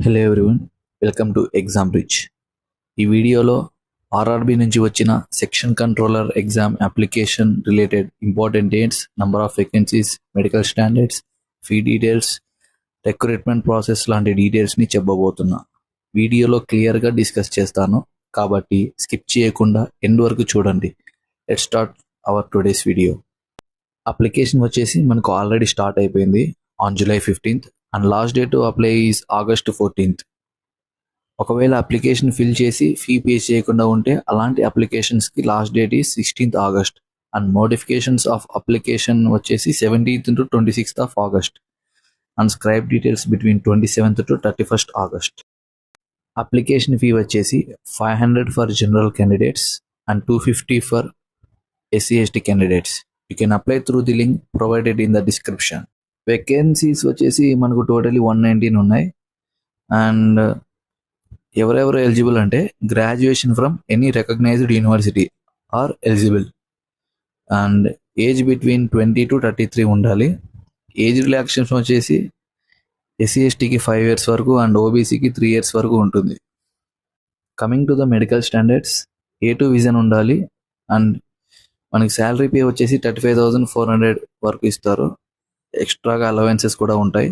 Hello everyone, welcome to exam rich. ఈ వీడియోలో RRB నుంచి వచ్చిన section controller exam application related important dates, number of vacancies, medical standards, fee details, recruitment process లాంటి డీటెయిల్స్ని చెప్పబోతున్నా. వీడియోలో క్లియర్గా discuss చేస్తాను కాబట్టి స్కిప్ చేయకుండా ఎండ్ వరకు చూడండి. Let's start our today's video. Application వచ్చేసి మనకు ఆల్రెడీ స్టార్ట్ అయిపోయింది on July 15th and last date to apply is August 14th. ఒకవేళ అప్లికేషన్ ఫిల్ చేసి ఫీ పే చేయకుండా ఉంటే అలాంటి అప్లికేషన్స్కి last date is 16th August and notifications of application వచ్చేసి 17th to 26th of August and scribe details between 27th to 31st August. Application fee వచ్చేసి 500 for general candidates and 250 for SC/ST candidates. You can apply through the link provided in the description. Vacancies వచ్చేసి మనకు totally 119 ఉన్నాయి. And ఎవరెవరు eligible అంటే graduation from any recognised university are eligible and age between 20 to 33 ఉండాలి. Age relaxation వచ్చేసి SC/STకి 5 years వరకు and ఓబీసీకి 3 years వరకు ఉంటుంది. Coming to the medical standards, A2 vision ఉండాలి అండ్ మనకి శాలరీ పే వచ్చేసి 35,400 వరకు ఇస్తారు. ఎక్స్ట్రాగా అలవెన్సెస్ కూడా ఉంటాయి.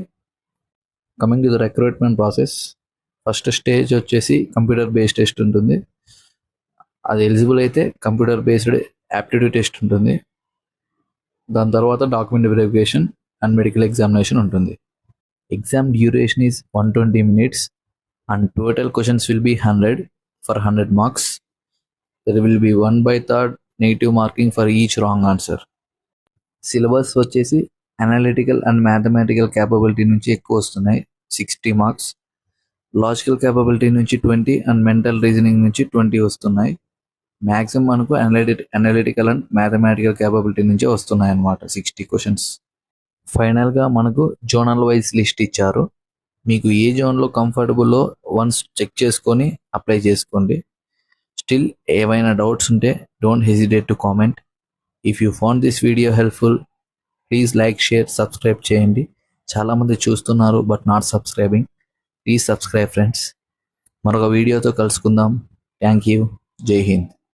Coming to the recruitment process, first stage వచ్చేసి కంప్యూటర్ బేస్డ్ టెస్ట్ ఉంటుంది. అది ఎలిజిబుల్ అయితే కంప్యూటర్ బేస్డ్ యాప్టిట్యూడ్ టెస్ట్ ఉంటుంది. దాని తర్వాత document verification and medical examination ఉంటుంది. Exam duration is 120 minutes and total questions will be 100 for 100 marks. There will be 1/3 negative marking for each wrong answer. Syllabus వచ్చేసి analytical and mathematical capability నుంచి ఎక్కువ వస్తున్నాయి, 60 marks. Logical capability నుంచి 20 and mental reasoning నుంచి 20 వస్తున్నాయి. Maximum మనకు analytical and mathematical capability నుంచే వస్తున్నాయి అన్నమాట, 60 questions. ఫైనల్గా మనకు జోనల్ వైజ్ లిస్ట్ ఇచ్చారు. మీకు ఏ జోన్లో కంఫర్టబుల్లో వన్స్ చెక్ చేసుకొని అప్లై చేసుకోండి. స్టిల్ ఏవైనా డౌట్స్ ఉంటే don't hesitate to comment. If you found this video helpful, please like, share, subscribe చేయండి. చాలామంది చూస్తున్నారు but not subscribing. Please subscribe friends. మరొక వీడియోతో కలుసుకుందాం. Thank you. జై హింద్.